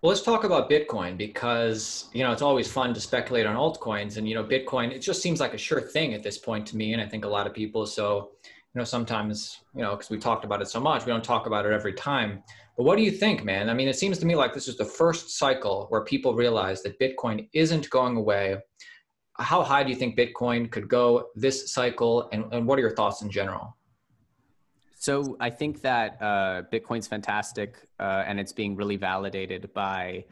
Well, let's talk about Bitcoin because, it's always fun to speculate on altcoins and, Bitcoin, it just seems like a sure thing at this point to me. And I think a lot of people, so, sometimes, because we talked about it so much, we don't talk about it every time. But what do you think, man? I mean, it seems to me like this is the first cycle where people realize that Bitcoin isn't going away. How high do you think Bitcoin could go this cycle? And what are your thoughts in general? So I think that Bitcoin's fantastic, and it's being really validated by,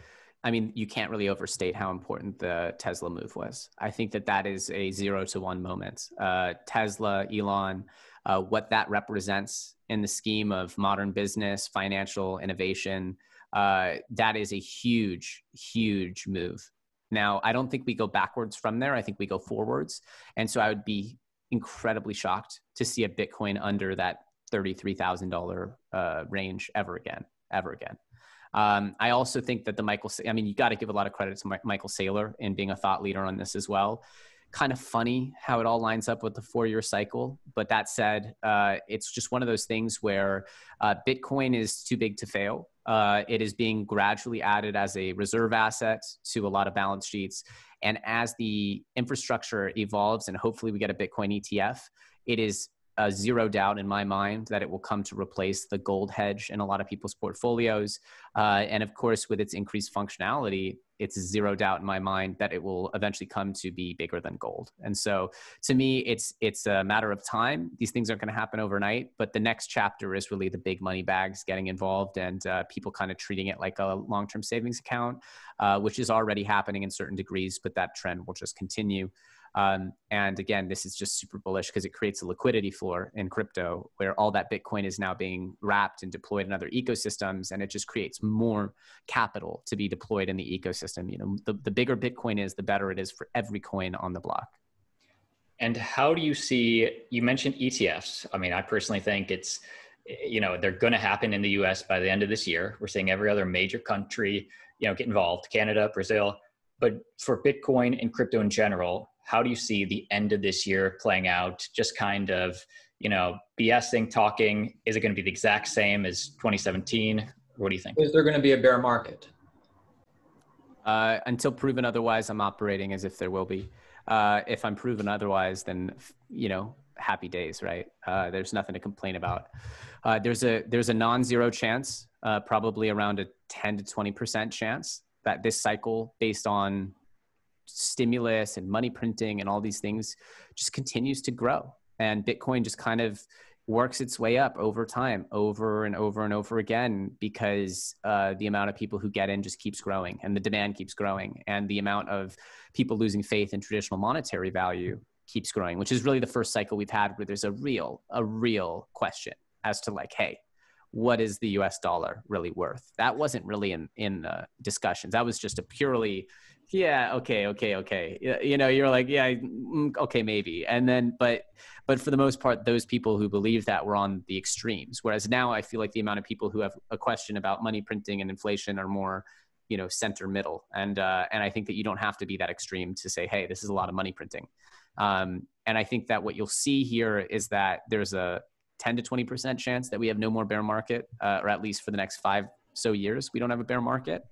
I mean, you can't really overstate how important the Tesla move was. I think that that is a 0 to 1 moment. Tesla, Elon, what that represents in the scheme of modern business, financial innovation, that is a huge, huge move. Now, I don't think we go backwards from there. I think we go forwards. And so I would be incredibly shocked to see a Bitcoin under that $33,000 range ever again. I also think that you got to give a lot of credit to Michael Saylor in being a thought leader on this as well. Kind of funny how it all lines up with the 4-year cycle. But that said, it's just one of those things where Bitcoin is too big to fail. It is being gradually added as a reserve asset to a lot of balance sheets. And as the infrastructure evolves and hopefully we get a Bitcoin ETF, it is zero doubt in my mind that it will come to replace the gold hedge in a lot of people's portfolios. And of course, with its increased functionality, it's zero doubt in my mind that it will eventually come to be bigger than gold. And so to me, it's a matter of time. These things aren't going to happen overnight, but the next chapter is really the big money bags getting involved and people kind of treating it like a long-term savings account, which is already happening in certain degrees, but that trend will just continue. And again, this is just super bullish because it creates a liquidity floor in crypto where all that Bitcoin is now being wrapped and deployed in other ecosystems. And it just creates more capital to be deployed in the ecosystem. The bigger Bitcoin is, the better it is for every coin on the block. And how do you see, you mentioned ETFs. I mean, I personally think they're going to happen in the US by the end of this year. We're seeing every other major country, get involved, Canada, Brazil. But for Bitcoin and crypto in general, how do you see the end of this year playing out? Just kind of, BSing, talking, is it going to be the exact same as 2017? What do you think? Is there going to be a bear market? Until proven otherwise, I'm operating as if there will be. If I'm proven otherwise, then, happy days, right? There's nothing to complain about. There's a non-zero chance, probably around a 10 to 20% chance that this cycle, based on stimulus and money printing and all these things, just continues to grow. And Bitcoin just kind of works its way up over time, over and over and over again, because the amount of people who get in just keeps growing and the demand keeps growing. And the amount of people losing faith in traditional monetary value keeps growing, which is really the first cycle we've had where there's a real question as to like, hey, what is the US dollar really worth? That wasn't really in discussions. That was just a purely, yeah, okay. You're like, yeah, okay, maybe. And then, but for the most part, those people who believe that were on the extremes. Whereas now I feel like the amount of people who have a question about money printing and inflation are more, center middle. And I think that you don't have to be that extreme to say, hey, this is a lot of money printing. And I think that what you'll see here is that there's a 10 to 20% chance that we have no more bear market, or at least for the next 5 so years, we don't have a bear market.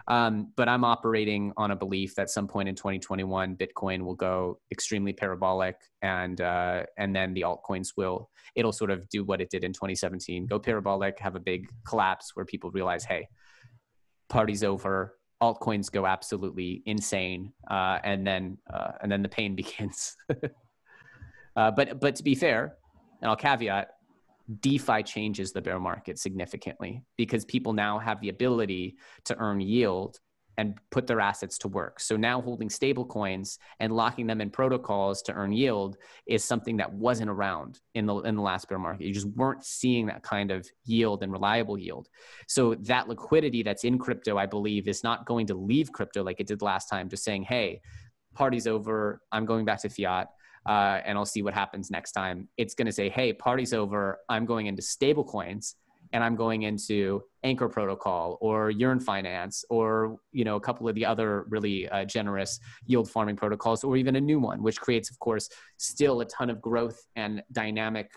But I'm operating on a belief that some point in 2021, Bitcoin will go extremely parabolic, and then the altcoins it'll sort of do what it did in 2017, go parabolic, have a big collapse where people realize, hey, party's over, altcoins go absolutely insane, and then the pain begins. But to be fair, and I'll caveat, DeFi changes the bear market significantly because people now have the ability to earn yield and put their assets to work. So now holding stable coins and locking them in protocols to earn yield is something that wasn't around in the last bear market. You just weren't seeing that kind of yield and reliable yield. So that liquidity that's in crypto, I believe, is not going to leave crypto like it did last time, just saying, hey, party's over, I'm going back to fiat. And I'll see what happens next time. It's going to say, hey, party's over, I'm going into stable coins, and I'm going into Anchor Protocol or Yearn Finance or a couple of the other really generous yield farming protocols, or even a new one, which creates, of course, still a ton of growth and dynamic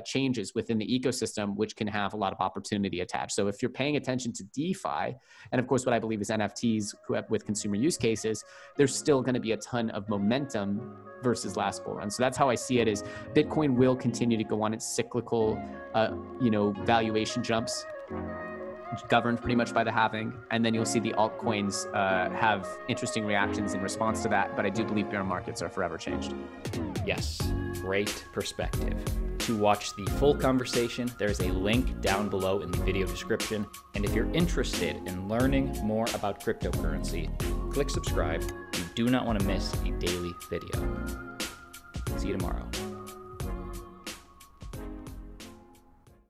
changes within the ecosystem, which can have a lot of opportunity attached. So if you're paying attention to DeFi, and of course what I believe is NFTs with consumer use cases, there's still going to be a ton of momentum versus last bull run. So that's how I see it, is Bitcoin will continue to go on its cyclical, valuation jumps, governed pretty much by the halving. And then you'll see the altcoins have interesting reactions in response to that. But I do believe bear markets are forever changed. Yes, great perspective. To watch the full conversation, there's a link down below in the video description. And if you're interested in learning more about cryptocurrency, click subscribe. You do not want to miss a daily video. See you tomorrow.